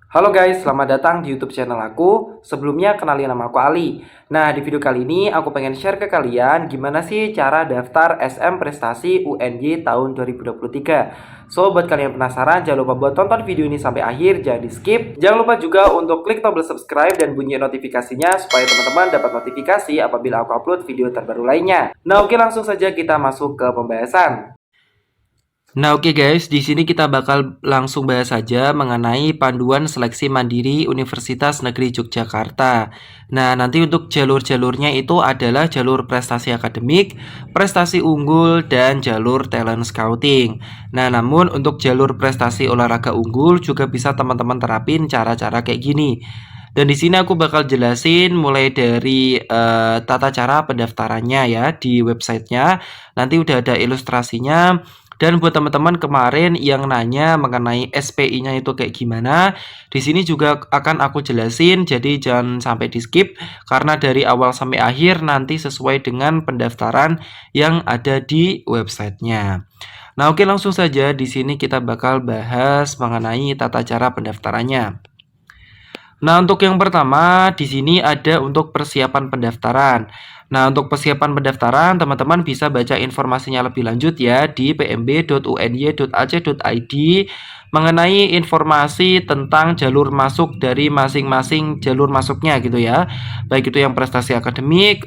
Halo guys, selamat datang di YouTube channel aku. Sebelumnya kenalin nama aku Ali. Nah, di video kali ini aku pengen share ke kalian gimana sih cara daftar SM Prestasi UNY tahun 2023. So, buat kalian yang penasaran, jangan lupa buat tonton video ini sampai akhir, jangan di skip. Jangan lupa juga untuk klik tombol subscribe dan bunyi notifikasinya supaya teman-teman dapat notifikasi apabila aku upload video terbaru lainnya. Nah, oke, langsung saja kita masuk ke pembahasan. Nah, oke guys, di sini kita bakal langsung bahas saja mengenai panduan seleksi mandiri Universitas Negeri Yogyakarta. Nah, nanti untuk jalur-jalurnya itu adalah jalur prestasi akademik, prestasi unggul, dan jalur talent scouting. Nah, namun untuk jalur prestasi olahraga unggul juga bisa teman-teman terapin cara-cara kayak gini. Dan di sini aku bakal jelasin mulai dari tata cara pendaftarannya ya di websitenya. Nanti udah ada ilustrasinya. Dan buat teman-teman kemarin yang nanya mengenai SPI-nya itu kayak gimana, di sini juga akan aku jelasin, jadi jangan sampai di skip karena dari awal sampai akhir nanti sesuai dengan pendaftaran yang ada di websitenya. Nah, oke langsung saja di sini kita bakal bahas mengenai tata cara pendaftarannya. Nah, untuk yang pertama di sini ada untuk persiapan pendaftaran. Nah, untuk persiapan pendaftaran teman-teman bisa baca informasinya lebih lanjut ya di pmb.uny.ac.id mengenai informasi tentang jalur masuk dari masing-masing jalur masuknya gitu ya. Baik itu yang prestasi akademik,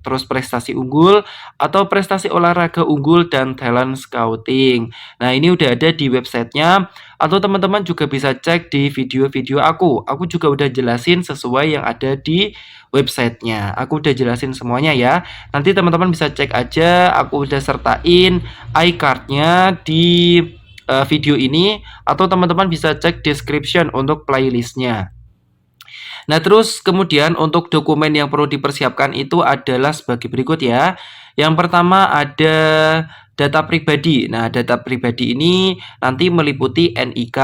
terus prestasi unggul atau prestasi olahraga unggul dan talent scouting. Nah, ini udah ada di websitenya atau teman-teman juga bisa cek di video-video aku. Aku juga udah jelasin sesuai yang ada di websitenya. Aku udah jelasin semuanya ya. Nanti teman-teman bisa cek aja. Aku udah sertain iCard-nya di video ini. Atau teman-teman bisa cek description untuk playlistnya. Nah, terus kemudian untuk dokumen yang perlu dipersiapkan itu adalah sebagai berikut ya. Yang pertama ada data pribadi. Nah, data pribadi ini nanti meliputi NIK,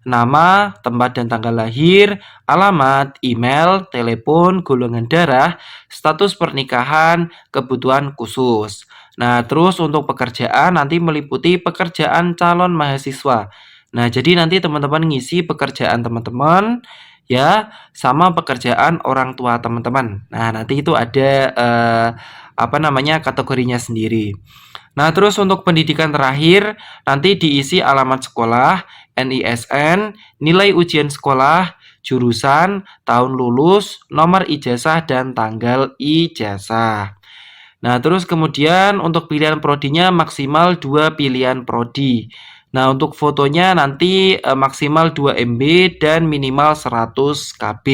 nama, tempat dan tanggal lahir, alamat, email, telepon, golongan darah, status pernikahan, kebutuhan khusus. Nah, terus untuk pekerjaan nanti meliputi pekerjaan calon mahasiswa. Nah, jadi nanti teman-teman ngisi pekerjaan teman-teman ya sama pekerjaan orang tua teman-teman. Nah, nanti itu ada kategorinya sendiri. Nah, terus untuk pendidikan terakhir nanti diisi alamat sekolah, NISN, nilai ujian sekolah, jurusan, tahun lulus, nomor ijazah dan tanggal ijazah. Nah, terus kemudian untuk pilihan prodinya maksimal 2 pilihan prodi. Nah, untuk fotonya nanti maksimal 2 MB dan minimal 100 KB.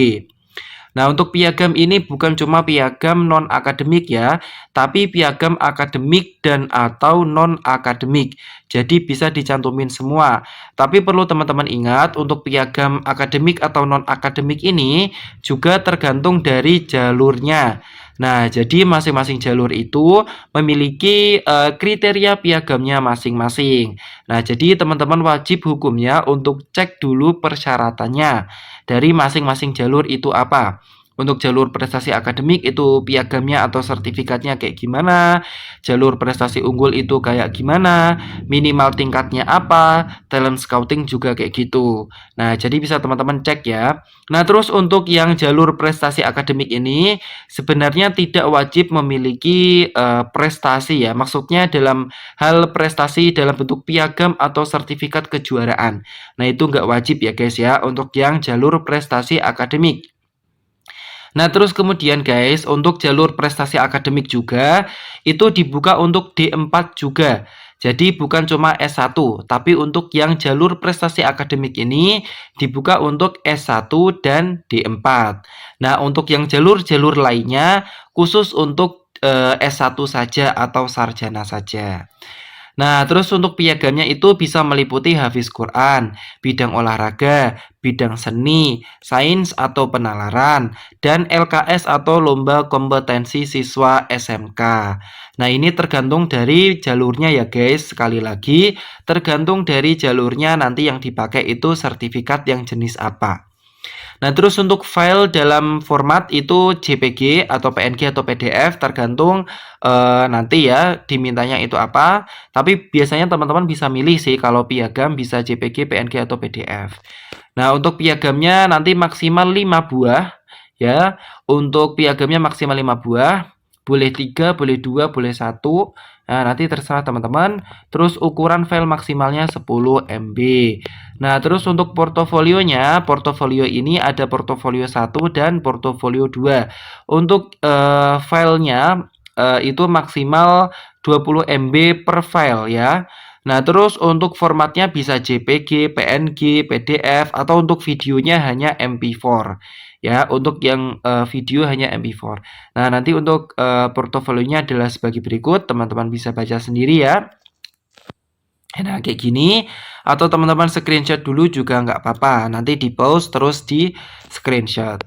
Nah, untuk piagam ini bukan cuma piagam non-akademik ya, tapi piagam akademik dan atau non-akademik. Jadi bisa dicantumin semua. Tapi perlu teman-teman ingat untuk piagam akademik atau non-akademik ini juga tergantung dari jalurnya. Nah, jadi masing-masing jalur itu memiliki kriteria piagamnya masing-masing. Nah, jadi teman-teman wajib hukumnya untuk cek dulu persyaratannya dari masing-masing jalur itu apa. Untuk jalur prestasi akademik itu piagamnya atau sertifikatnya kayak gimana, jalur prestasi unggul itu kayak gimana, minimal tingkatnya apa, talent scouting juga kayak gitu. Nah, jadi bisa teman-teman cek ya. Nah, terus untuk yang jalur prestasi akademik ini sebenarnya tidak wajib memiliki prestasi ya. Maksudnya dalam hal prestasi dalam bentuk piagam atau sertifikat kejuaraan. Nah, itu nggak wajib ya guys ya untuk yang jalur prestasi akademik. Nah, terus kemudian guys, untuk jalur prestasi akademik juga itu dibuka untuk D4 juga. Jadi bukan cuma S1, tapi untuk yang jalur prestasi akademik ini dibuka untuk S1 dan D4. Nah, untuk yang jalur-jalur lainnya khusus untuk S1 saja atau sarjana saja. Nah, terus untuk piagamnya itu bisa meliputi hafiz Quran, bidang olahraga, bidang seni, sains atau penalaran, dan LKS atau lomba kompetensi siswa SMK. Nah, ini tergantung dari jalurnya ya guys. Sekali lagi, tergantung dari jalurnya nanti yang dipakai itu sertifikat yang jenis apa. Nah, terus untuk file dalam format itu JPG atau PNG atau PDF tergantung nanti ya dimintanya itu apa. Tapi biasanya teman-teman bisa milih sih kalau piagam bisa JPG, PNG atau PDF. Nah, untuk piagamnya nanti maksimal 5 buah ya. Untuk piagamnya maksimal 5 buah. Boleh 3, boleh 2, boleh 1. Nah, nanti terserah teman-teman. Terus ukuran file maksimalnya 10 MB. Nah, terus untuk portofolionya, portofolio ini ada portofolio 1 dan portofolio 2. Untuk filenya itu maksimal 20 MB per file ya. Nah, terus untuk formatnya bisa JPG, PNG, PDF, atau untuk videonya hanya MP4. Ya, untuk yang video hanya MP4. Nah, nanti untuk portofolionya adalah sebagai berikut, teman-teman bisa baca sendiri ya. Nah, kayak gini, atau teman-teman screenshot dulu juga nggak apa-apa. Nanti di pause terus di screenshot.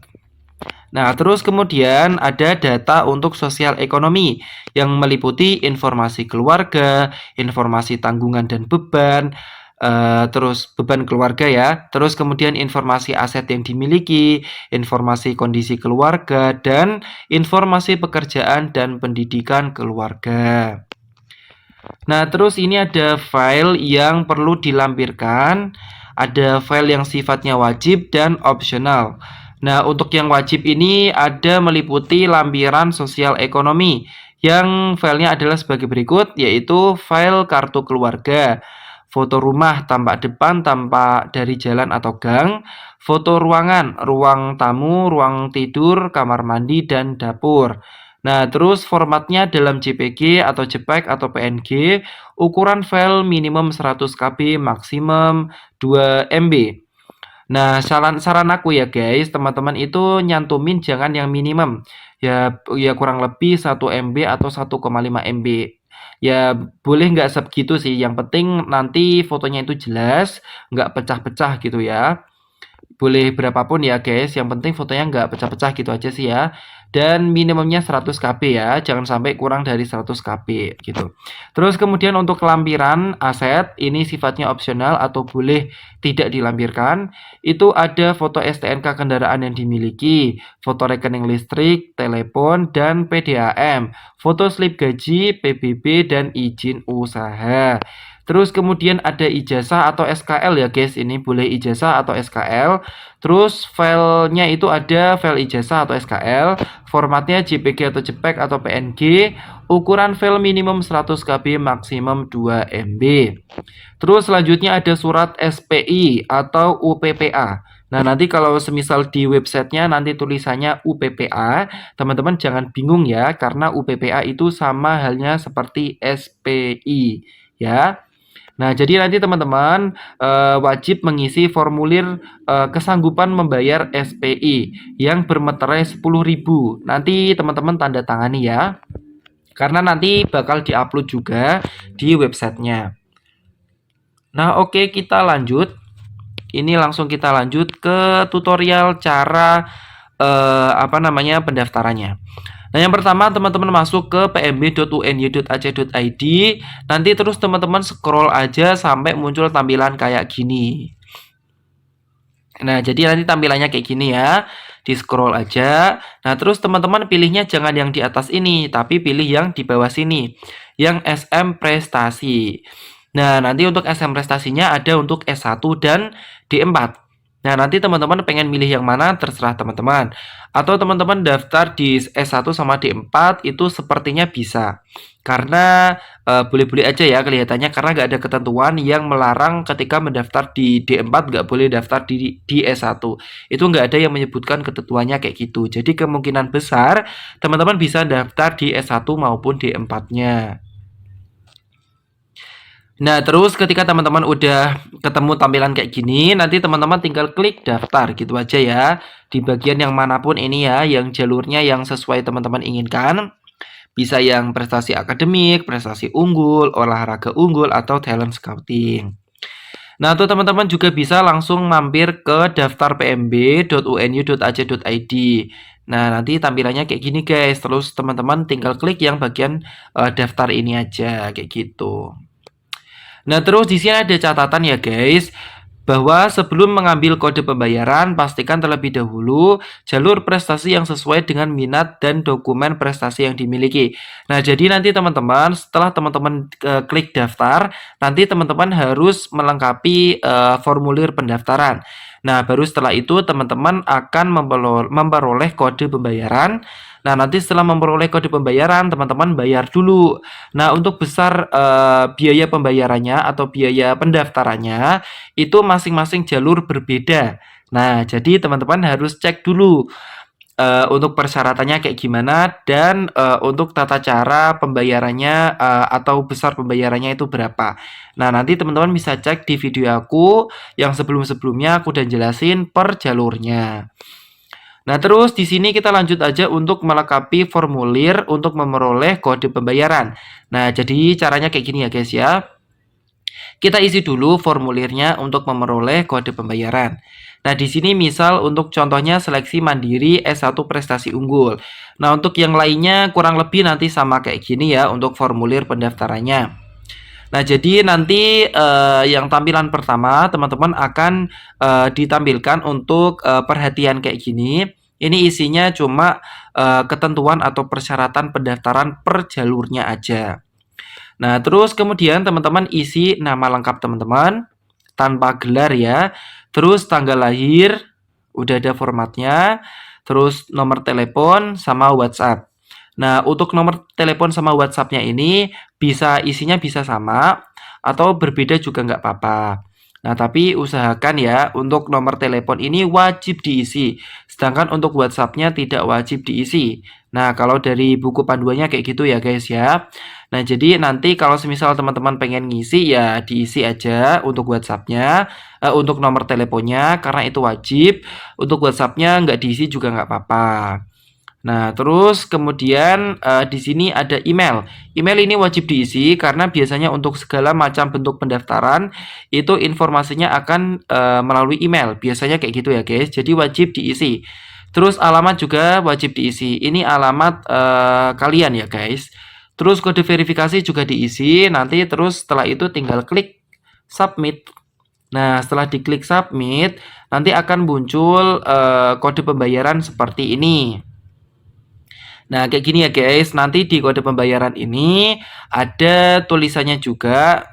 Nah, terus kemudian ada data untuk sosial ekonomi yang meliputi informasi keluarga, informasi tanggungan dan beban, terus beban keluarga ya, terus kemudian informasi aset yang dimiliki, informasi kondisi keluarga, dan informasi pekerjaan dan pendidikan keluarga. Nah, terus ini ada file yang perlu dilampirkan, ada file yang sifatnya wajib dan opsional. Nah, untuk yang wajib ini ada meliputi lampiran sosial ekonomi yang filenya adalah sebagai berikut, yaitu file kartu keluarga, foto rumah tampak depan, tampak dari jalan atau gang, foto ruangan, ruang tamu, ruang tidur, kamar mandi, dan dapur. Nah, terus formatnya dalam JPG atau JPEG atau PNG, ukuran file minimum 100 KB, maksimum 2 MB. Nah, saran aku ya guys, teman-teman itu nyantumin jangan yang minimum. Ya kurang lebih 1 MB atau 1,5 MB. Ya boleh nggak segitu sih, yang penting nanti fotonya itu jelas, nggak pecah-pecah gitu ya. Boleh berapapun ya guys, yang penting fotonya nggak pecah-pecah gitu aja sih ya. Dan minimumnya 100 KB ya, jangan sampai kurang dari 100 KB gitu. Terus kemudian untuk lampiran aset, ini sifatnya opsional atau boleh tidak dilampirkan. Itu ada foto STNK kendaraan yang dimiliki, foto rekening listrik, telepon, dan PDAM, foto slip gaji, PBB, dan izin usaha. Terus kemudian ada ijazah atau SKL ya guys, ini boleh ijazah atau SKL. Terus filenya itu ada file ijazah atau SKL, formatnya JPG atau JPEG atau PNG, ukuran file minimum 100 KB, maksimum 2 MB. Terus selanjutnya ada surat SPI atau UPPA. Nah, nanti kalau semisal di websitenya nanti tulisannya UPPA, teman-teman jangan bingung ya, karena UPPA itu sama halnya seperti SPI ya. Nah, jadi nanti teman-teman wajib mengisi formulir kesanggupan membayar SPI yang bermeterai 10.000. Nanti teman-teman tanda tangani ya. Karena nanti bakal diupload juga di websitenya. Nah, oke, kita lanjut. Ini langsung kita lanjut ke tutorial cara pendaftarannya. Nah, yang pertama teman-teman masuk ke pmb.uny.ac.id, nanti terus teman-teman scroll aja sampai muncul tampilan kayak gini. Nah, jadi nanti tampilannya kayak gini ya. Di scroll aja. Nah, terus teman-teman pilihnya jangan yang di atas ini, tapi pilih yang di bawah sini. Yang SM Prestasi. Nah, nanti untuk SM Prestasinya ada untuk S1 dan D4. Nah, nanti teman-teman pengen milih yang mana terserah teman-teman. Atau teman-teman daftar di S1 sama D4 itu sepertinya bisa. Karena boleh-boleh aja ya kelihatannya, karena nggak ada ketentuan yang melarang ketika mendaftar di D4 nggak boleh daftar di S1. Itu nggak ada yang menyebutkan ketentuannya kayak gitu. Jadi kemungkinan besar teman-teman bisa daftar di S1 maupun D4-nya. Nah, terus ketika teman-teman udah ketemu tampilan kayak gini, nanti teman-teman tinggal klik daftar gitu aja ya. Di bagian yang manapun ini ya, yang jalurnya yang sesuai teman-teman inginkan. Bisa yang prestasi akademik, prestasi unggul, olahraga unggul, atau talent scouting. Nah, tuh teman-teman juga bisa langsung mampir ke daftar pmb.unu.ac.id. Nah, nanti tampilannya kayak gini guys. Terus teman-teman tinggal klik yang bagian daftar ini aja kayak gitu. Nah, terus di sini ada catatan ya guys. bahwa sebelum mengambil kode pembayaran, pastikan terlebih dahulu jalur prestasi yang sesuai dengan minat dan dokumen prestasi yang dimiliki. Nah, jadi nanti teman-teman, setelah teman-teman klik daftar, nanti teman-teman harus melengkapi formulir pendaftaran. Nah, baru setelah itu teman-teman akan memperoleh kode pembayaran. Nah, nanti setelah memperoleh kode pembayaran, teman-teman bayar dulu. Nah, untuk besar biaya pembayarannya atau biaya pendaftarannya itu masing-masing jalur berbeda. Nah, jadi teman-teman harus cek dulu untuk persyaratannya kayak gimana dan untuk tata cara pembayarannya atau besar pembayarannya itu berapa. Nah, nanti teman-teman bisa cek di video aku yang sebelum-sebelumnya aku udah jelasin per jalurnya. Nah, terus di sini kita lanjut aja untuk melengkapi formulir untuk memperoleh kode pembayaran. Nah, jadi caranya kayak gini ya guys ya. Kita isi dulu formulirnya untuk memperoleh kode pembayaran. Nah, di sini misal untuk contohnya seleksi mandiri S1 prestasi unggul. Nah, untuk yang lainnya kurang lebih nanti sama kayak gini ya untuk formulir pendaftarannya. Nah, jadi nanti yang tampilan pertama teman-teman akan ditampilkan untuk perhatian kayak gini. Ini isinya cuma ketentuan atau persyaratan pendaftaran per jalurnya aja. Nah, terus kemudian teman-teman isi nama lengkap teman-teman tanpa gelar ya. Terus tanggal lahir, udah ada formatnya. Terus nomor telepon sama WhatsApp. Nah, untuk nomor telepon sama WhatsApp-nya ini isinya bisa sama atau berbeda juga nggak apa-apa. Nah, tapi usahakan ya untuk nomor telepon ini wajib diisi, sedangkan untuk WhatsApp-nya tidak wajib diisi. Nah, kalau dari buku panduannya kayak gitu ya guys ya. Nah, jadi nanti kalau semisal teman-teman pengen ngisi ya diisi aja untuk WhatsApp-nya, untuk nomor teleponnya karena itu wajib. Untuk WhatsApp-nya nggak diisi juga nggak apa-apa. Nah, terus kemudian di sini ada email. Email ini wajib diisi karena biasanya untuk segala macam bentuk pendaftaran itu informasinya akan melalui email. Biasanya kayak gitu ya, guys. Jadi wajib diisi. Terus alamat juga wajib diisi. Ini alamat kalian ya, guys. Terus kode verifikasi juga diisi. Nanti terus setelah itu tinggal klik submit. Nah, setelah diklik submit, nanti akan muncul kode pembayaran seperti ini. Nah, kayak gini ya guys, nanti di kode pembayaran ini ada tulisannya juga,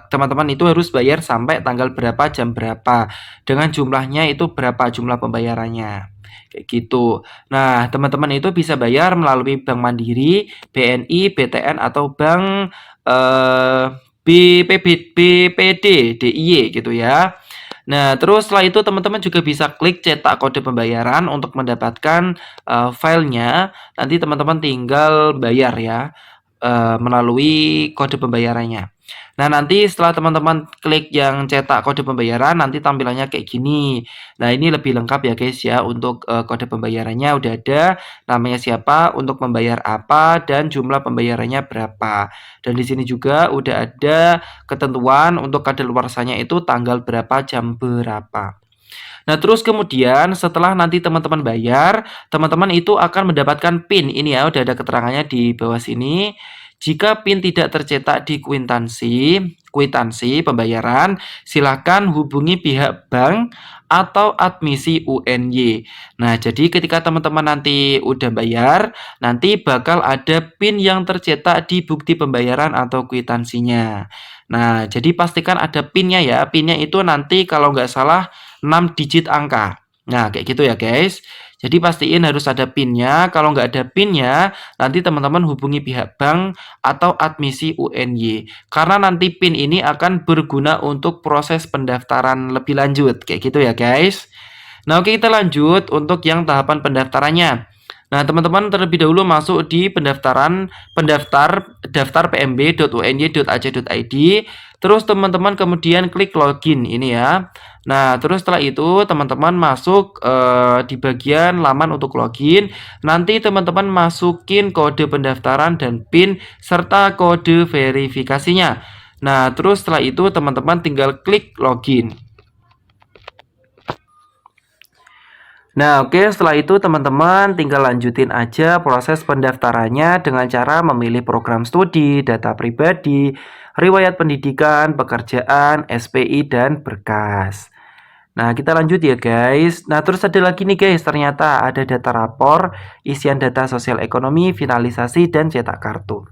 teman-teman itu harus bayar sampai tanggal berapa, jam berapa. Dengan jumlahnya itu berapa jumlah pembayarannya. Kayak gitu. Nah, teman-teman itu bisa bayar melalui Bank Mandiri, BNI, BTN, atau Bank BPD, DIY gitu ya. Nah, terus setelah itu teman-teman juga bisa klik cetak kode pembayaran untuk mendapatkan filenya. Nanti teman-teman tinggal bayar ya melalui kode pembayarannya. Nah, nanti setelah teman-teman klik yang cetak kode pembayaran, nanti tampilannya kayak gini. Nah, ini lebih lengkap ya guys ya untuk kode pembayarannya udah ada, namanya siapa, untuk membayar apa, dan jumlah pembayarannya berapa. Dan di sini juga udah ada ketentuan untuk kadaluarsanya itu tanggal berapa, jam berapa. Nah, terus kemudian setelah nanti teman-teman bayar, teman-teman itu akan mendapatkan PIN. Ini ya, udah ada keterangannya di bawah sini. Jika PIN tidak tercetak di kwitansi pembayaran, silakan hubungi pihak bank atau admisi UNY. Nah, jadi ketika teman-teman nanti udah bayar, nanti bakal ada PIN yang tercetak di bukti pembayaran atau kwitansinya. Nah, jadi pastikan ada PIN-nya ya. PIN-nya itu nanti kalau nggak salah 6 digit angka. Nah, kayak gitu ya guys. Jadi pastiin harus ada PIN-nya. Kalau nggak ada PIN-nya, nanti teman-teman hubungi pihak bank atau admisi UNY. Karena nanti PIN ini akan berguna untuk proses pendaftaran lebih lanjut. Kayak gitu ya guys. Nah, oke, kita lanjut untuk yang tahapan pendaftarannya. Nah, teman-teman terlebih dahulu masuk di daftar pmb.uny.ac.id. Terus teman-teman kemudian klik login ini ya. Nah, terus setelah itu teman-teman masuk di bagian laman untuk login. Nanti teman-teman masukin kode pendaftaran dan PIN serta kode verifikasinya. Nah, terus setelah itu teman-teman tinggal klik login. Nah, oke, setelah itu teman-teman tinggal lanjutin aja proses pendaftarannya dengan cara memilih program studi, data pribadi, riwayat pendidikan, pekerjaan, SPI, dan berkas. Nah, kita lanjut ya guys. Nah, terus ada lagi nih guys, ternyata ada data rapor, isian data sosial ekonomi, finalisasi, dan cetak kartu.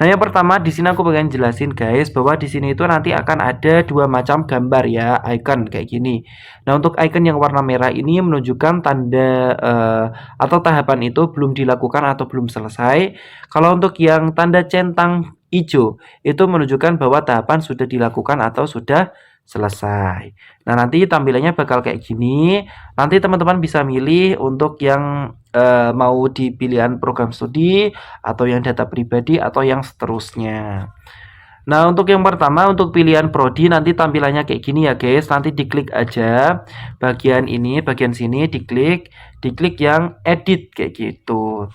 Nah, yang pertama di sini aku pengen jelasin guys bahwa di sini itu nanti akan ada dua macam gambar ya, icon kayak gini. Nah, untuk icon yang warna merah ini menunjukkan tanda atau tahapan itu belum dilakukan atau belum selesai. Kalau untuk yang tanda centang hijau itu menunjukkan bahwa tahapan sudah dilakukan atau sudah selesai. Nah, nanti tampilannya bakal kayak gini. Nanti teman-teman bisa milih untuk yang mau di pilihan program studi atau yang data pribadi atau yang seterusnya. Nah, untuk yang pertama untuk pilihan prodi nanti tampilannya kayak gini ya guys. Nanti diklik aja bagian ini, bagian sini diklik yang edit kayak gitu.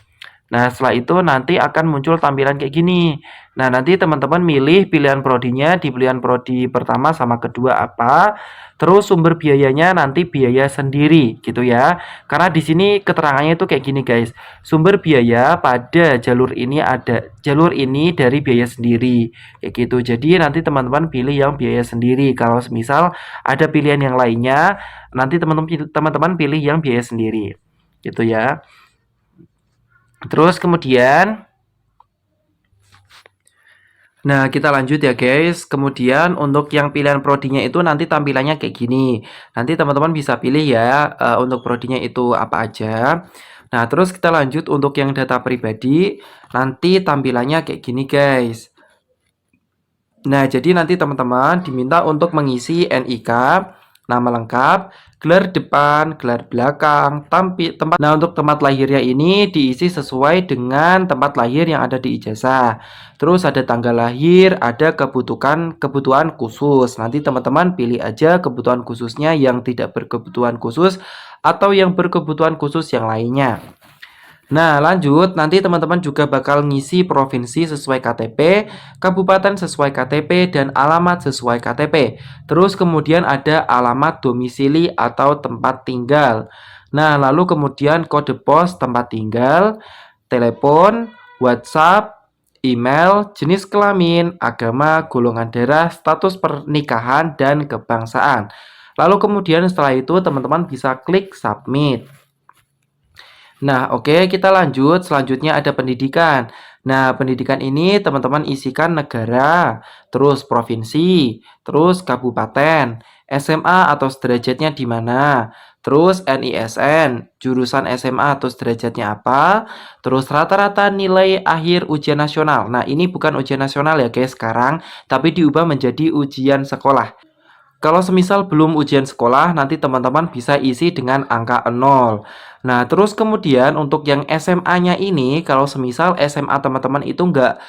Nah, setelah itu nanti akan muncul tampilan kayak gini. Nah, nanti teman-teman milih pilihan prodinya di pilihan prodi pertama sama kedua apa. Terus sumber biayanya nanti biaya sendiri gitu ya. Karena di sini keterangannya itu kayak gini guys. Sumber biaya pada jalur ini dari biaya sendiri kayak gitu. Jadi nanti teman-teman pilih yang biaya sendiri. Kalau misal ada pilihan yang lainnya, nanti teman-teman pilih yang biaya sendiri gitu ya. Terus kemudian nah, kita lanjut ya guys. Kemudian untuk yang pilihan prodinya itu nanti tampilannya kayak gini. Nanti teman-teman bisa pilih ya untuk prodinya itu apa aja. Nah, terus kita lanjut untuk yang data pribadi. Nanti tampilannya kayak gini guys. Nah, jadi nanti teman-teman diminta untuk mengisi NIK, nama lengkap, gelar depan, gelar belakang, tempat. Nah, untuk tempat lahirnya ini diisi sesuai dengan tempat lahir yang ada di ijazah. Terus ada tanggal lahir, ada kebutuhan khusus. Nanti teman-teman pilih aja kebutuhan khususnya yang tidak berkebutuhan khusus atau yang berkebutuhan khusus yang lainnya. Nah, lanjut, nanti teman-teman juga bakal ngisi provinsi sesuai KTP, kabupaten sesuai KTP, dan alamat sesuai KTP. Terus kemudian ada alamat domisili atau tempat tinggal. Nah, lalu kemudian kode pos tempat tinggal, telepon, WhatsApp, email, jenis kelamin, agama, golongan darah, status pernikahan, dan kebangsaan. Lalu kemudian setelah itu teman-teman bisa klik submit. Nah, oke, kita lanjut. Selanjutnya ada pendidikan. Nah, pendidikan ini teman-teman isikan negara, terus provinsi, terus kabupaten, SMA atau sederajatnya di mana, terus NISN, jurusan SMA atau sederajatnya apa, terus rata-rata nilai akhir ujian nasional. Nah, ini bukan ujian nasional ya guys sekarang, tapi diubah menjadi ujian sekolah. Kalau semisal belum ujian sekolah, nanti teman-teman bisa isi dengan angka 0. Nah, terus kemudian untuk yang SMA-nya ini, kalau semisal SMA teman-teman itu nggak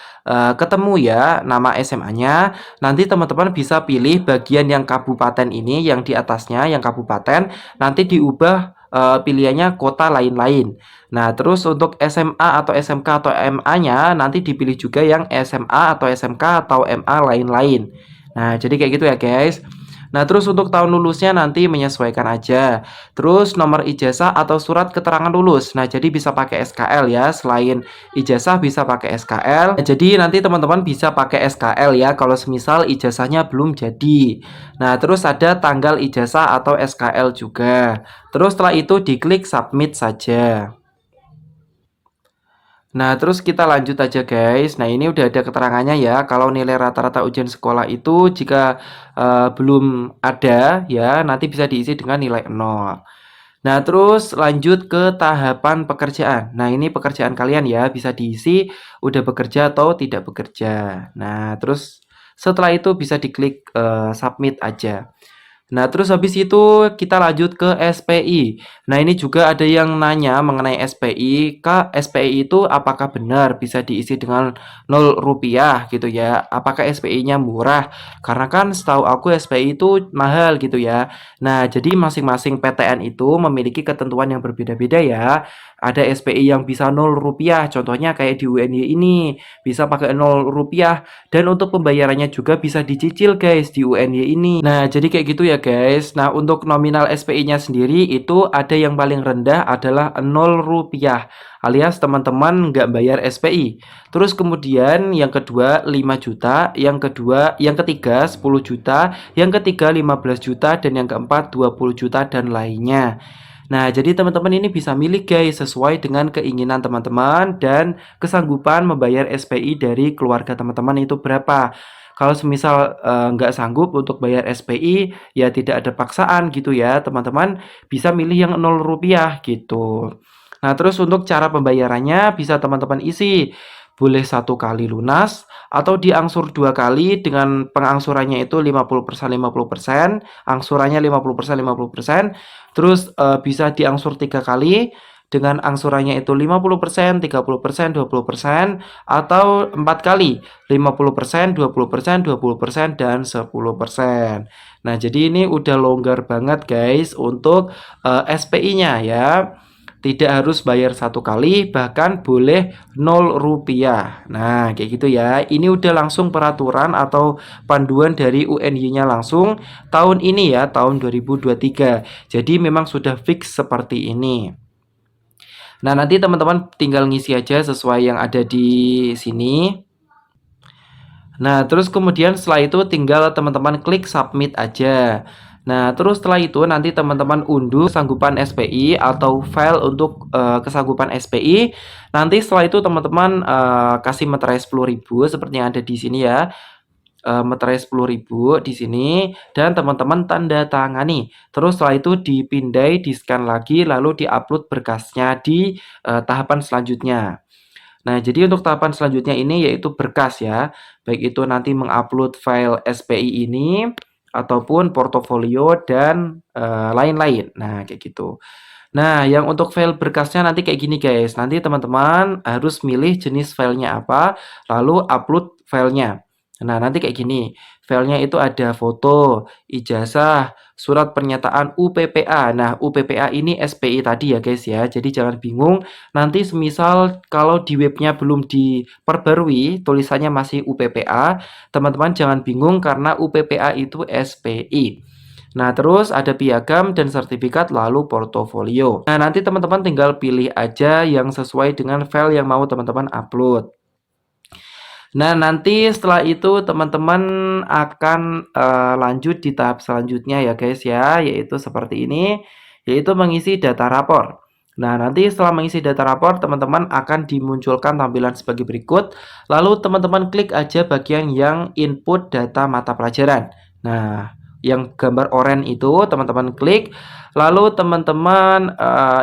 ketemu ya nama SMA-nya, nanti teman-teman bisa pilih bagian yang kabupaten ini, yang di atasnya, yang kabupaten, nanti diubah pilihannya kota lain-lain. Nah, terus untuk SMA atau SMK atau MA-nya, nanti dipilih juga yang SMA atau SMK atau MA lain-lain. Nah, jadi kayak gitu ya guys. Nah, terus untuk tahun lulusnya nanti menyesuaikan aja. Terus nomor ijazah atau surat keterangan lulus. Nah, jadi bisa pakai SKL ya. Selain ijazah bisa pakai SKL. Nah, jadi nanti teman-teman bisa pakai SKL ya kalau semisal ijazahnya belum jadi. Nah, terus ada tanggal ijazah atau SKL juga. Terus setelah itu diklik submit saja. Nah, terus kita lanjut aja guys. Nah, ini udah ada keterangannya ya. Kalau nilai rata-rata ujian sekolah itu jika belum ada ya, nanti bisa diisi dengan nilai 0. Nah, terus lanjut ke tahapan pekerjaan. Nah, ini pekerjaan kalian ya, bisa diisi udah bekerja atau tidak bekerja. Nah, terus setelah itu bisa diklik submit aja. Nah, terus habis itu kita lanjut ke SPI. Nah, ini juga ada yang nanya mengenai SPI. Kak, SPI itu apakah benar bisa diisi dengan 0 rupiah gitu ya? Apakah SPI-nya murah? Karena kan setahu aku SPI itu mahal gitu ya. Nah, jadi masing-masing PTN itu memiliki ketentuan yang berbeda-beda ya. Ada SPI yang bisa 0 rupiah, contohnya kayak di UNY ini, bisa pakai 0 rupiah. Dan untuk pembayarannya juga bisa dicicil guys di UNY ini. Nah, jadi kayak gitu ya ya guys. Nah, untuk nominal SPI-nya sendiri itu ada yang paling rendah adalah Rp0 alias teman-teman nggak bayar SPI. Terus kemudian yang kedua 5 juta, yang ketiga 10 juta, yang ketiga 15 juta, dan yang keempat 20 juta dan lainnya. Nah, jadi teman-teman ini bisa milih guys sesuai dengan keinginan teman-teman dan kesanggupan membayar SPI dari keluarga teman-teman itu berapa. Kalau semisal nggak sanggup untuk bayar SPI, ya tidak ada paksaan gitu ya, teman-teman bisa milih yang Rp0 gitu. Nah, terus untuk cara pembayarannya bisa teman-teman isi. Boleh 1 kali lunas atau diangsur 2 kali dengan pengangsurannya itu 50% 50%, angsurannya 50% 50%. Terus bisa diangsur 3 kali dengan angsurannya itu 50%, 30%, 20%, atau 4 kali 50%, 20%, 20%, dan 10%. Nah, jadi ini udah longgar banget guys untuk SPI-nya ya. Tidak harus bayar 1 kali, bahkan boleh Rp0. Nah, kayak gitu ya. Ini udah langsung peraturan atau panduan dari UNY-nya langsung tahun ini ya, tahun 2023. Jadi memang sudah fix seperti ini. Nah, nanti teman-teman tinggal ngisi aja sesuai yang ada di sini. Nah, terus kemudian setelah itu tinggal teman-teman klik submit aja. Nah, terus setelah itu nanti teman-teman unduh kesanggupan SPI atau file untuk kesanggupan SPI. Nanti setelah itu teman-teman kasih meterai 10.000 seperti yang ada di sini ya. Meterai 10.000 di sini dan teman-teman tanda tangani. Terus setelah itu dipindai, di-scan lagi lalu di-upload berkasnya di tahapan selanjutnya. Nah, jadi untuk tahapan selanjutnya ini yaitu berkas ya. Baik itu nanti mengupload file SPI ini ataupun portofolio dan lain-lain. Nah, kayak gitu. Nah, yang untuk file berkasnya nanti kayak gini guys. Nanti teman-teman harus milih jenis filenya apa, lalu upload filenya. Nah, nanti kayak gini. Filenya itu ada foto, ijazah, surat pernyataan UPPA. Nah, UPPA ini SPI tadi ya guys ya. Jadi jangan bingung. Nanti semisal kalau di webnya belum diperbarui, tulisannya masih UPPA, teman-teman jangan bingung karena UPPA itu SPI. Nah, terus ada piagam dan sertifikat lalu portofolio. Nah, nanti teman-teman tinggal pilih aja yang sesuai dengan file yang mau teman-teman upload. Nah, nanti setelah itu teman-teman akan lanjut di tahap selanjutnya ya guys ya, yaitu seperti ini, yaitu mengisi data rapor. Nah, nanti setelah mengisi data rapor, teman-teman akan dimunculkan tampilan sebagai berikut. Lalu teman-teman klik aja bagian yang input data mata pelajaran. Nah, yang gambar oranye itu teman-teman klik. Lalu teman-teman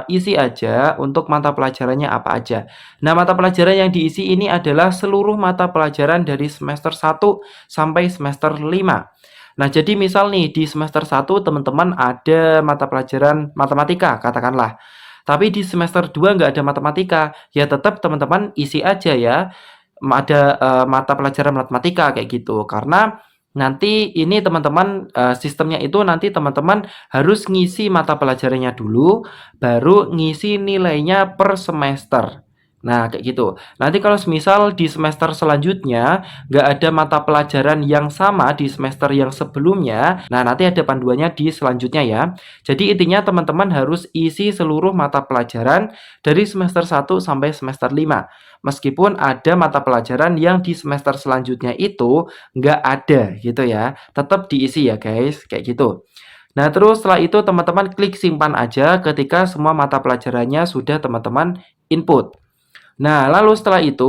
isi aja untuk mata pelajarannya apa aja. Nah, mata pelajaran yang diisi ini adalah seluruh mata pelajaran dari semester 1 sampai semester 5. Nah, jadi misal nih di semester 1 teman-teman ada mata pelajaran matematika katakanlah. Tapi di semester 2 nggak ada matematika, ya tetap teman-teman isi aja ya. Ada mata pelajaran matematika kayak gitu. Karena nanti ini teman-teman sistemnya itu nanti teman-teman harus ngisi mata pelajarannya dulu, baru ngisi nilainya per semester. Nah, kayak gitu. Nanti kalau semisal di semester selanjutnya nggak ada mata pelajaran yang sama di semester yang sebelumnya, nah nanti ada panduannya di selanjutnya ya. Jadi intinya teman-teman harus isi seluruh mata pelajaran dari semester 1 sampai semester 5. Meskipun ada mata pelajaran yang di semester selanjutnya itu nggak ada gitu ya. Tetap diisi ya guys, kayak gitu. Nah, terus setelah itu teman-teman klik simpan aja ketika semua mata pelajarannya sudah teman-teman input. Nah, lalu setelah itu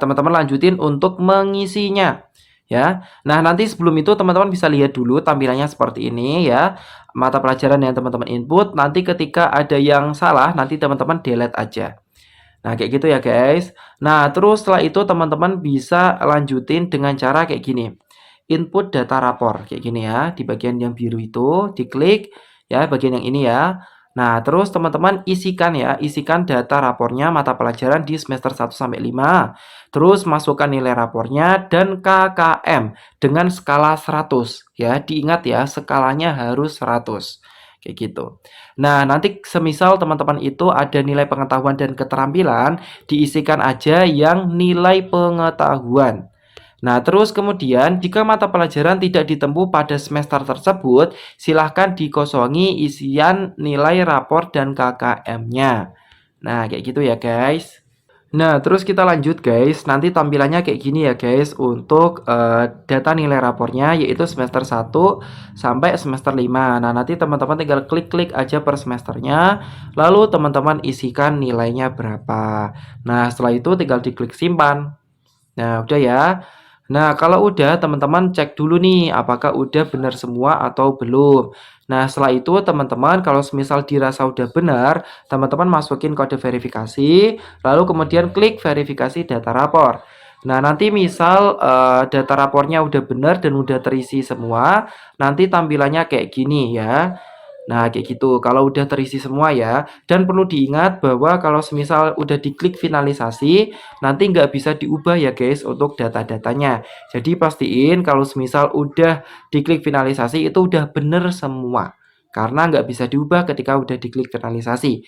teman-teman lanjutin untuk mengisinya ya. Nah, nanti sebelum itu teman-teman bisa lihat dulu tampilannya seperti ini ya. Mata pelajaran yang teman-teman input, nanti ketika ada yang salah nanti teman-teman delete aja. Nah, kayak gitu ya guys. Nah, terus setelah itu teman-teman bisa lanjutin dengan cara kayak gini. Input data rapor kayak gini ya. Di bagian yang biru itu diklik ya, bagian yang ini ya. Nah, terus teman-teman isikan ya, isikan data rapornya mata pelajaran di semester 1 sampai 5. Terus masukkan nilai rapornya dan KKM dengan skala 100 ya. Diingat ya, skalanya harus 100. Kayak gitu. Nah, nanti semisal teman-teman itu ada nilai pengetahuan dan keterampilan, diisikan aja yang nilai pengetahuan. Nah, terus kemudian jika mata pelajaran tidak ditempuh pada semester tersebut, silahkan dikosongi isian nilai rapor dan KKM-nya. Nah, kayak gitu ya, guys. Nah, terus kita lanjut, guys. Nanti tampilannya kayak gini ya, guys, untuk data nilai rapornya, yaitu semester 1 sampai semester 5. Nah, nanti teman-teman tinggal klik-klik aja per semesternya, lalu teman-teman isikan nilainya berapa. Nah, setelah itu tinggal diklik simpan. Nah, udah ya. Nah, kalau udah teman-teman cek dulu nih apakah udah benar semua atau belum. Nah, setelah itu teman-teman kalau semisal dirasa udah benar, teman-teman masukin kode verifikasi, lalu kemudian klik verifikasi data rapor. Nah, nanti misal data rapornya udah benar dan udah terisi semua, nanti tampilannya kayak gini ya. Nah, kayak gitu. Kalau udah terisi semua ya. Dan perlu diingat bahwa kalau semisal udah diklik finalisasi, nanti nggak bisa diubah ya guys untuk data-datanya. Jadi pastiin kalau semisal udah diklik finalisasi itu udah bener semua. Karena nggak bisa diubah ketika udah diklik finalisasi.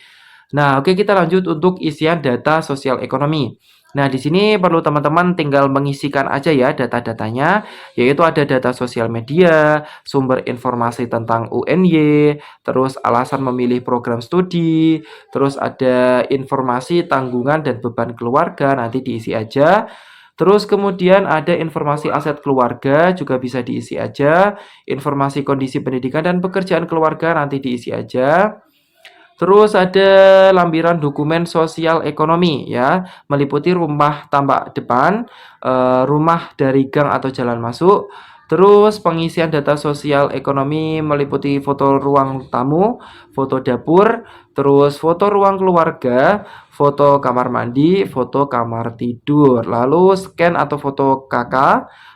Nah, oke kita lanjut untuk isian data sosial ekonomi. Nah, di sini perlu teman-teman tinggal mengisikan aja ya data-datanya, yaitu ada data sosial media, sumber informasi tentang UNY, terus alasan memilih program studi, terus ada informasi tanggungan dan beban keluarga, nanti diisi aja. Terus kemudian ada informasi aset keluarga juga bisa diisi aja, informasi kondisi pendidikan dan pekerjaan keluarga nanti diisi aja. Terus ada lampiran dokumen sosial ekonomi ya, meliputi rumah tampak depan, rumah dari gang atau jalan masuk. Terus pengisian data sosial ekonomi meliputi foto ruang tamu, foto dapur, terus foto ruang keluarga, foto kamar mandi, foto kamar tidur, lalu scan atau foto KK,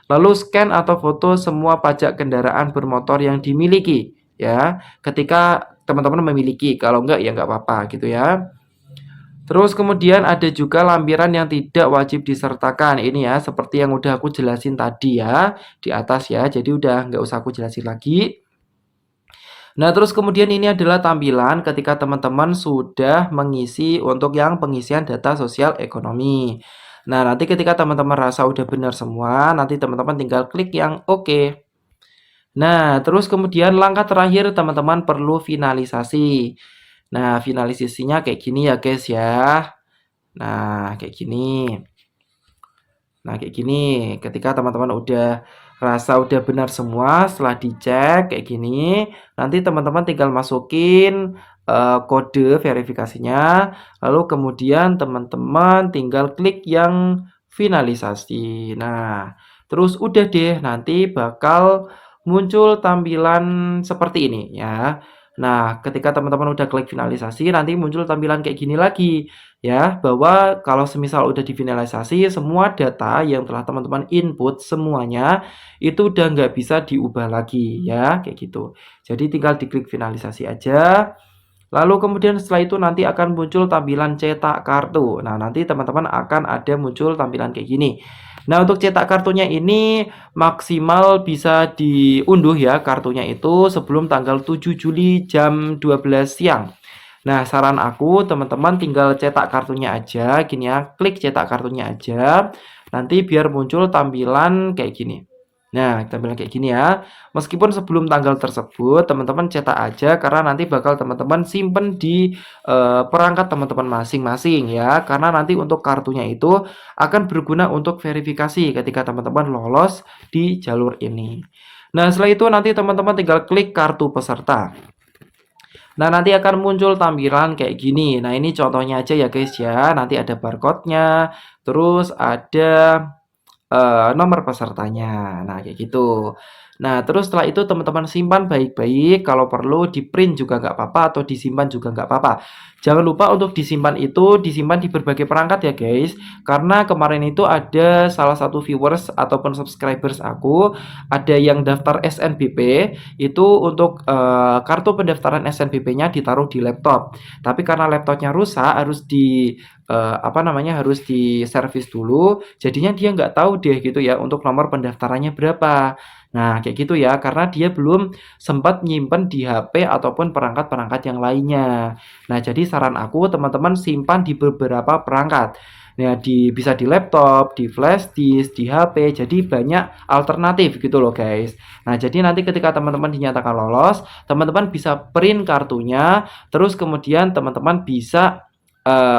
lalu scan atau foto semua pajak kendaraan bermotor yang dimiliki ya. Ketika teman-teman memiliki, kalau enggak ya enggak apa-apa gitu ya. Terus kemudian ada juga lampiran yang tidak wajib disertakan. Ini ya, seperti yang udah aku jelasin tadi ya, di atas ya. Jadi udah nggak usah aku jelasin lagi. Nah, terus kemudian ini adalah tampilan ketika teman-teman sudah mengisi untuk yang pengisian data sosial ekonomi. Nah, nanti ketika teman-teman rasa udah benar semua, nanti teman-teman tinggal klik yang oke. Nah, terus kemudian langkah terakhir teman-teman perlu finalisasi. Nah, finalisasinya kayak gini ya guys ya. Nah, kayak gini. Nah, kayak gini. Ketika teman-teman udah rasa udah benar semua, setelah dicek kayak gini, nanti teman-teman tinggal masukin kode verifikasinya, lalu kemudian teman-teman tinggal klik yang finalisasi. Nah, terus udah deh, nanti bakal muncul tampilan seperti ini ya. Nah, ketika teman-teman udah klik finalisasi, nanti muncul tampilan kayak gini lagi ya, bahwa kalau semisal udah difinalisasi semua data yang telah teman-teman input semuanya itu udah nggak bisa diubah lagi ya, kayak gitu. Jadi tinggal diklik finalisasi aja. Lalu kemudian setelah itu nanti akan muncul tampilan cetak kartu. Nah, nanti teman-teman akan ada muncul tampilan kayak gini. Nah, untuk cetak kartunya ini maksimal bisa diunduh ya kartunya itu sebelum tanggal 7 Juli jam 12 siang. Nah, saran aku teman-teman tinggal cetak kartunya aja, gini ya, klik cetak kartunya aja. Nanti biar muncul tampilan kayak gini. Nah, tampilan kayak gini ya. Meskipun sebelum tanggal tersebut, teman-teman cetak aja karena nanti bakal teman-teman simpen di perangkat teman-teman masing-masing ya. Karena nanti untuk kartunya itu akan berguna untuk verifikasi ketika teman-teman lolos di jalur ini. Nah, setelah itu nanti teman-teman tinggal klik kartu peserta. Nah, nanti akan muncul tampilan kayak gini. Nah, ini contohnya aja ya guys ya. Nanti ada barcode-nya, terus ada nomor pesertanya. Nah, kayak gitu. Nah, terus setelah itu teman-teman simpan baik-baik, kalau perlu di-print juga nggak apa-apa atau disimpan juga nggak apa-apa. Jangan lupa untuk disimpan itu disimpan di berbagai perangkat ya guys, karena kemarin itu ada salah satu viewers ataupun subscribers aku, ada yang daftar SNBP, itu untuk kartu pendaftaran SNBP-nya ditaruh di laptop. Tapi karena laptopnya rusak, harus harus diservis dulu, jadinya dia nggak tahu deh gitu ya untuk nomor pendaftarannya berapa. Nah, kayak gitu ya, karena dia belum sempat nyimpen di HP ataupun perangkat-perangkat yang lainnya. Nah, jadi saran aku teman-teman simpan di beberapa perangkat. Nah, bisa di laptop, di flash disk, di HP, jadi banyak alternatif gitu loh guys. Nah, jadi nanti ketika teman-teman dinyatakan lolos, teman-teman bisa print kartunya, terus kemudian teman-teman bisa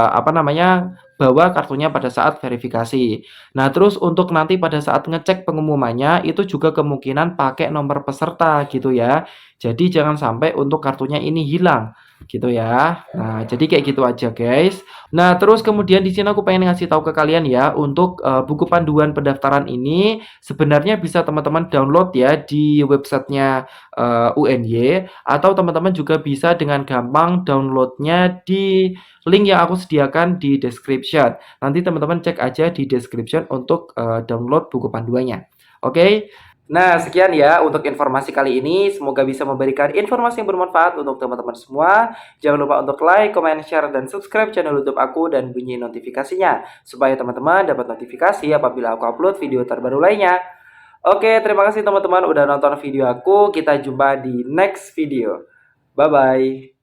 apa namanya, bawa kartunya pada saat verifikasi. Nah, terus untuk nanti pada saat ngecek pengumumannya, itu juga kemungkinan pakai nomor peserta gitu ya. Jadi jangan sampai untuk kartunya ini hilang gitu ya. Nah, jadi kayak gitu aja guys. Nah, terus kemudian di sini aku pengen ngasih tahu ke kalian ya, untuk buku panduan pendaftaran ini sebenarnya bisa teman-teman download ya di websitenya UNY, atau teman-teman juga bisa dengan gampang downloadnya di link yang aku sediakan di description. Nanti teman-teman cek aja di description untuk download buku panduannya. Oke. Nah, sekian ya untuk informasi kali ini. Semoga bisa memberikan informasi yang bermanfaat untuk teman-teman semua. Jangan lupa untuk like, comment, share, dan subscribe channel YouTube aku dan bunyi notifikasinya supaya teman-teman dapat notifikasi apabila aku upload video terbaru lainnya. Oke, terima kasih teman-teman udah nonton video aku. Kita jumpa di next video. Bye bye.